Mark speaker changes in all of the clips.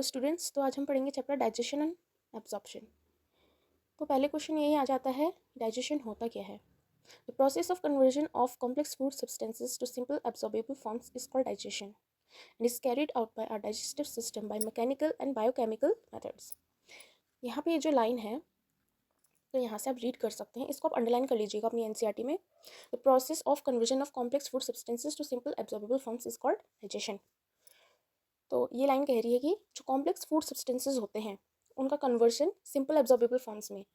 Speaker 1: Students, तो आज हम पढ़ेंगे चैप्टर डाइजेशन एंड एब्जॉर्प्शन। तो पहले क्वेश्चन यही आ जाता है, डाइजेशन होता क्या है। The process of conversion of complex food substances to simple absorbable forms is called digestion and is carried out by our digestive system by mechanical and biochemical methods. यहाँ पे ये जो लाइन है, तो यहाँ से आप रीड कर सकते हैं, इसको आप अंडरलाइन कर लीजिएगा अपनी एनसीईआरटी में। The process of conversion of complex food substances to simple absorbable forms is called digestion. तो ये लाइन कह रही है कि जो कॉम्प्लेक्स फूड सब्सटेंसेस होते हैं उनका कन्वर्जन सिंपल एब्जॉर्बेबल फॉर्म्स में,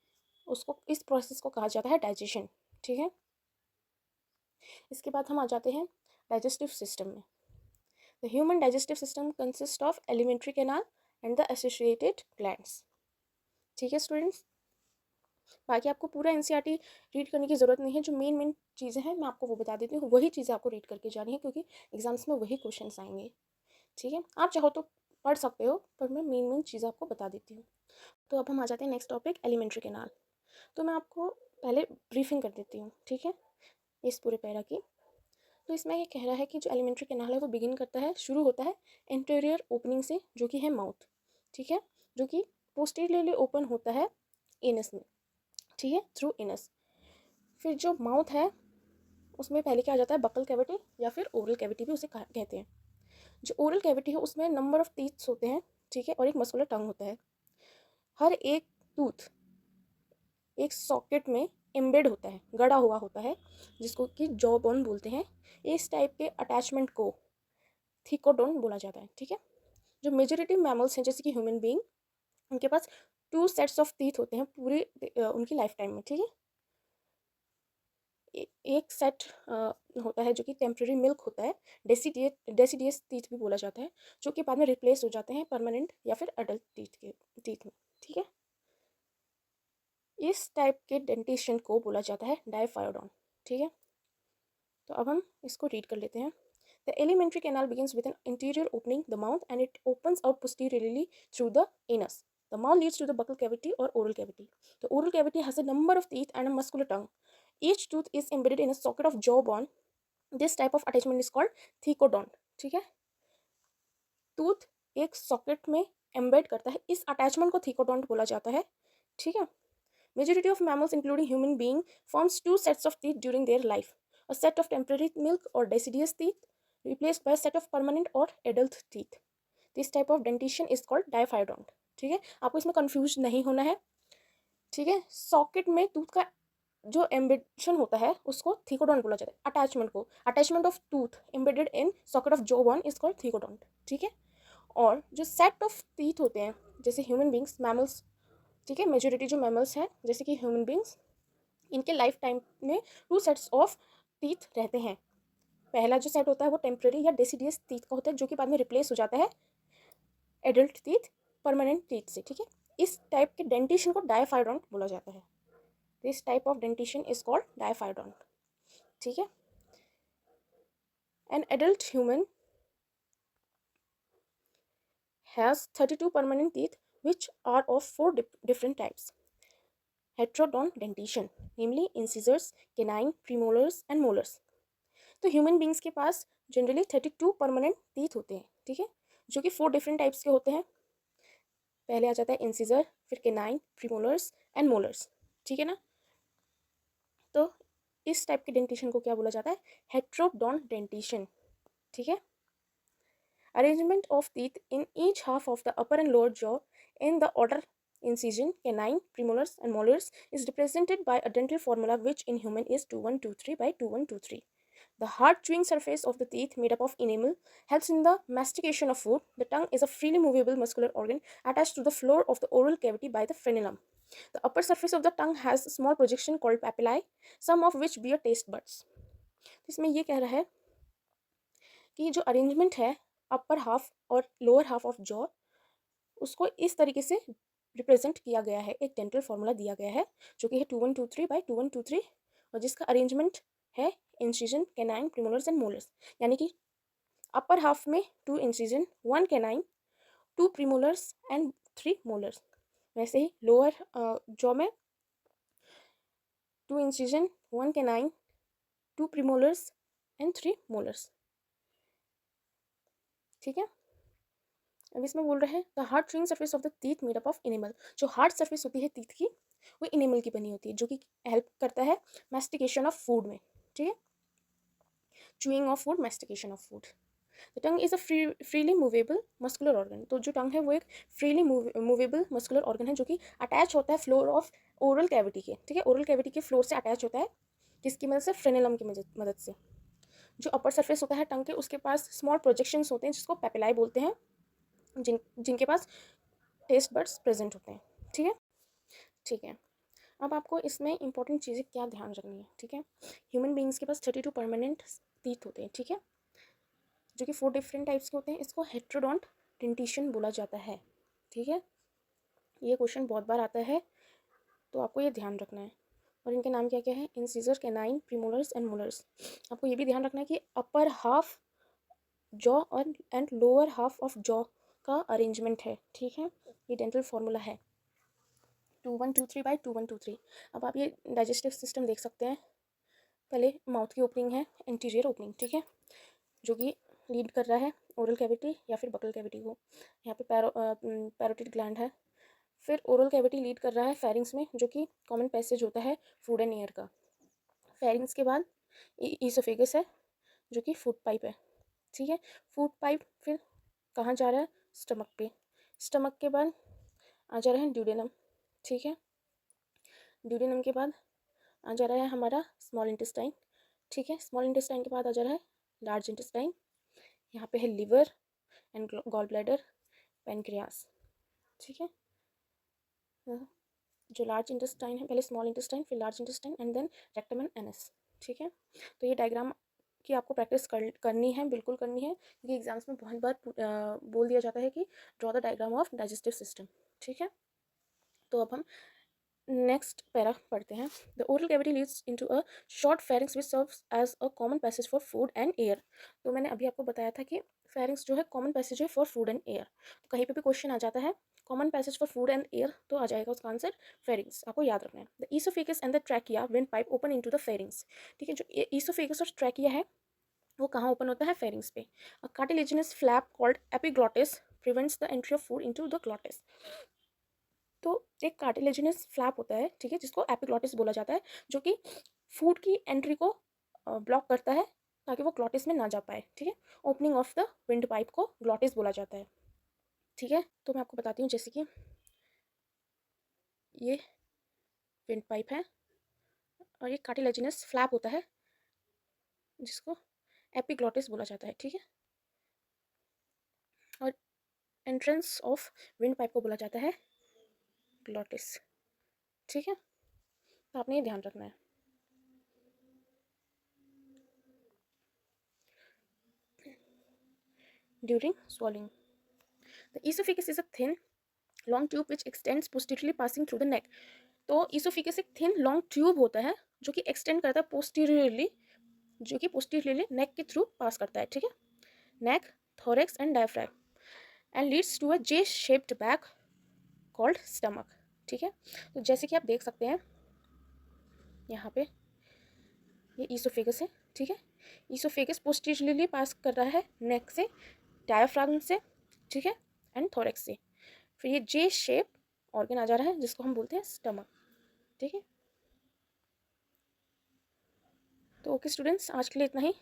Speaker 1: उसको इस प्रोसेस को कहा जाता है डाइजेशन। ठीक है, इसके बाद हम आ जाते हैं डाइजेस्टिव सिस्टम में। The human digestive system consist of alimentary canal and the associated glands. ठीक है स्टूडेंट्स, बाकी आपको पूरा एनसीईआरटी रीड करने की ज़रूरत नहीं है। जो मेन मेन चीज़ें हैं मैं आपको वो बता देती हूँ, वही चीज़ें आपको रीड करके जानी है क्योंकि एग्जाम्स में वही क्वेश्चन आएंगे। ठीक है, आप चाहो तो पढ़ सकते हो, पर मैं मेन मेन चीज़ आपको बता देती हूँ। तो अब हम आ जाते हैं नेक्स्ट टॉपिक, एलिमेंट्री कैनाल। तो मैं आपको पहले ब्रीफिंग कर देती हूँ, ठीक है, इस पूरे पैरा की। तो इसमें ये कह रहा है कि जो एलिमेंट्री कैनाल है वो बिगिन करता है, शुरू होता है इंटीरियर ओपनिंग से, जो कि है माउथ। ठीक है, जो कि पोस्टीरियरली ओपन होता है एनस में। ठीक है, थ्रू एनस। फिर जो माउथ है उसमें पहले क्या आ जाता है, बकल कैविटी या फिर ओरल कैविटी भी उसे कहते हैं। जो ओरल कैविटी है उसमें नंबर ऑफ टीथ्स होते हैं, ठीक है, और एक मस्कुलर टंग होता है। हर एक टूथ एक सॉकेट में एम्बेड होता है, गड़ा हुआ होता है, जिसको कि जॉ बोन बोलते हैं। इस टाइप के अटैचमेंट को थिकोडोन बोला जाता है। ठीक है, जो मेजोरिटी मैमल्स हैं जैसे कि ह्यूमन बीइंग, उनके पास 2 सेट्स ऑफ टीथ होते हैं पूरी उनकी लाइफ टाइम में। ठीक है, एक सेट होता है जो कि टेम्प्रेरी मिल्क होता है, डेसिडियस टीथ भी बोला जाता है, जो कि बाद में रिप्लेस हो जाते हैं परमानेंट या फिर अडल्ट टीथ में। ठीक है, इस टाइप के डेंटिशन को बोला जाता है डायफायोडॉन। ठीक है, तो अब हम इसको रीड कर लेते हैं। The alimentary canal begins with an interior opening the mouth and it opens out posteriorly through the anus. The mouth leads to the buccal cavity or oral cavity. The oral cavity has a number of teeth and a muscular tongue. Each tooth is embedded in a socket of jawbone. This type of attachment is called thecodont. ठीक है, tooth एक socket में embed करता है, इस attachment को thecodont बोला जाता है। ठीक है, majority of mammals including human being forms 2 sets of teeth during their life, a set of temporary milk or deciduous teeth replaced by a set of permanent or adult teeth. This type of dentition is called diaphyodont. ठीक है, आपको इसमें confuse नहीं होना है। ठीक है, socket में टूथ का जो एम्बेडेशन होता है उसको थीकोडोंट बोला जाता है। अटैचमेंट को, attachment of tooth embedded in socket of jaw bone is called thecodont. ठीक है, और जो सेट ऑफ टीथ होते हैं जैसे ह्यूमन बींग्स, मैमल्स, ठीक है, मेजोरिटी जो मैमल्स हैं जैसे कि ह्यूमन बींग्स, इनके लाइफ टाइम में 2 सेट्स ऑफ टीथ रहते हैं। पहला जो सेट होता है वो टेम्पररी या डेसिडियस टीथ का होता है, जो कि बाद में रिप्लेस हो जाता है एडल्ट टीथ, परमानेंट टीथ से। ठीक है, इस टाइप के डेंटिशन को डायफायोडोंट बोला जाता है। This type of dentition is called diphyodont. ठीक है, an adult human has 32 permanent teeth which are of 4 different types. Heterodont dentition, namely incisors, canine, premolars and molars. तो ह्यूमन बींग्स के पास जनरली 32 परमानेंट टीथ होते हैं। ठीक है, जो कि 4 डिफरेंट टाइप्स के होते हैं। पहले आ जाता है इंसिजर, फिर केनाइन, प्रीमोलर्स एंड मोलर्स। ठीक है ना, तो इस टाइप के डेंटिशन को क्या बोला जाता है, हेट्रोडोंट डेंटिशन। ठीक है, arrangement of teeth in each half of the upper and lower jaw in the order incision, canine, premolars and molars is represented by a dental formula which in human is 2123 by 2123. The hard chewing surface of the teeth made up of enamel helps in the mastication of food. The tongue is a freely movable muscular organ attached to the floor of the oral cavity by the frenulum. The upper surface of the tongue has a small projection called papillae, some of which bear taste buds. इसमें ये कह रहा है कि जो arrangement है upper half और lower half of jaw, उसको इस तरीके से रिप्रेजेंट किया गया है, एक डेंटल फॉर्मूला दिया गया है जो कि है 2123 बाई 2123, और जिसका अरेंजमेंट है incision, canine, premolars and molars. यानी कि अपर हाफ में 2 incision, 1 canine, 2 premolars and 3 molars. वैसे ही लोअर जॉ में 2 incision, 1 canine, 2 premolars and 3 molars. ठीक है, अब इसमें बोल रहे हैं the hard chewing surface of the teeth made up of enamel. जो हार्ड सर्फेस होती है टीथ की वो इनेमल की बनी होती है, जो कि हेल्प करता है मैस्टिकेशन ऑफ फूड में, ठीक है, chewing of food, mastication of food. The tongue is a freely movable muscular organ. तो जो टंग है वो एक फ्रीली मूवेबल मस्कुलर ऑर्गन है जो कि अटैच होता है फ्लोर ऑफ ओरल कैविटी के, ठीक है, ओरल कैविटी के फ्लोर से अटैच होता है, किसकी मदद से, फ्रेनेलम की मदद से। जो अपर सरफेस होता है टंग के, उसके पास स्मॉल प्रोजेक्शंस होते हैं जिसको पेपिलाई बोलते हैं, जिनके पास टेस्ट बड्स प्रेजेंट होते हैं, ठीक है, ठीक है। अब आपको इसमें इंपॉर्टेंट चीज़ें क्या ध्यान रखनी है, ठीक है। ह्यूमन बींग्स के पास 32 परमानेंट टीथ होते हैं, ठीक है, जो कि 4 डिफरेंट टाइप्स के होते हैं। इसको हेट्रोडोंट डेंटिशन बोला जाता है, ठीक है। ये क्वेश्चन बहुत बार आता है, तो आपको ये ध्यान रखना है। और इनके नाम क्या क्या है, incisor, canine, premolars and molars. आपको ये भी ध्यान रखना है कि अपर हाफ जॉ और and lower half of jaw का अरेंजमेंट है, ठीक है। ये डेंटल फॉर्मूला है 2123/2123। अब आप ये डाइजेस्टिव सिस्टम देख सकते हैं। पहले माउथ की ओपनिंग है, एंटीरियर ओपनिंग, ठीक है, जो कि लीड कर रहा है ओरल कैविटी या फिर बकल कैविटी को। यहाँ पे पैरोटिड ग्लैंड है। फिर ओरल कैविटी लीड कर रहा है फेरिंग्स में, जो कि कॉमन पैसेज होता है फूड एंड एयर का। फेरिंग्स के बाद ईसोफेगस है, जो कि फूड पाइप है, ठीक है। फूड पाइप फिर कहाँ जा रहा है, स्टमक पे। स्टमक के बाद आ जा रहा है ड्यूडेनम, ठीक है। ड्यूडेनम के बाद आ जा रहा है हमारा स्मॉल इंटेस्टाइन, ठीक है। स्मॉल इंटेस्टाइन के बाद आ जा रहा है लार्ज इंटेस्टाइन। यहाँ पे है liver and gall bladder, pancreas, ठीक है। जो लार्ज इंटेस्टाइन है, पहले स्मॉल इंटेस्टाइन, फिर large intestine and then rectum and anus, ठीक है। तो ये डायग्राम की आपको प्रैक्टिस करनी है, बिल्कुल करनी है, क्योंकि एग्जाम्स में बहुत बार बोल दिया जाता है कि draw the diagram of digestive system, ठीक है। तो अब हम नेक्स्ट पैरा पढ़ते हैं। The oral cavity leads into a short pharynx which serves as a common passage for food and air. तो मैंने अभी आपको बताया था कि फेरिंग्स जो है कॉमन पैसेज है फॉर फूड एंड एयर। तो कहीं पे भी क्वेश्चन आ जाता है common passage for food and air, तो आ जाएगा उसका आंसर फेरिंग्स, आपको याद रखना है। The oesophagus and the trachea wind pipe open into the pharynx, ठीक है। जो ईसोफेगस और ट्रैकिया है वो कहाँ ओपन होता है, फेरिंग्स पे। A cartilaginous flap called epiglottis prevents the entry of food into the glottis. तो एक कार्टिलेजिनस फ्लैप होता है, ठीक है, जिसको एपिग्लॉटिस बोला जाता है, जो कि फूड की एंट्री को ब्लॉक करता है ताकि वो ग्लॉटिस में ना जा पाए, ठीक है। Opening of the wind pipe को ग्लॉटिस बोला जाता है, ठीक है। तो मैं आपको बताती हूँ, जैसे कि ये विंड पाइप है और ये कार्टिलेजिनस फ्लैप होता है जिसको एपिग्लॉटिस बोला जाता है, ठीक है। और एंट्रेंस ऑफ विंड पाइप को बोला जाता है ग्लॉटिस, ठीक है। तो आपने ये ध्यान रखना है। During swallowing, the esophagus is a thin long tube which extends posteriorly passing through the neck। तो esophagus एक thin long tube होता है जो कि extend करता है posteriorly, जो कि posteriorly neck के through pass करता है, ठीक है। neck, thorax and diaphragm and leads to a J-shaped bag called stomach, ठीक है। तो जैसे कि आप देख सकते हैं यहाँ पे ये esophagus है, ठीक है। esophagus posteriorly पास कर रहा है neck से, diaphragm से, ठीक है, एंड thorax से। फिर ये जे शेप ऑर्गन आ जा रहा है जिसको हम बोलते हैं स्टमक, ठीक है। तो ओके स्टूडेंट्स, आज के लिए इतना ही,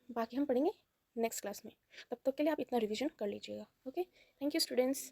Speaker 1: बाकी हम पढ़ेंगे नेक्स्ट क्लास में। तब तक के लिए आप इतना रिवीजन कर लीजिएगा। Okay, thank you students.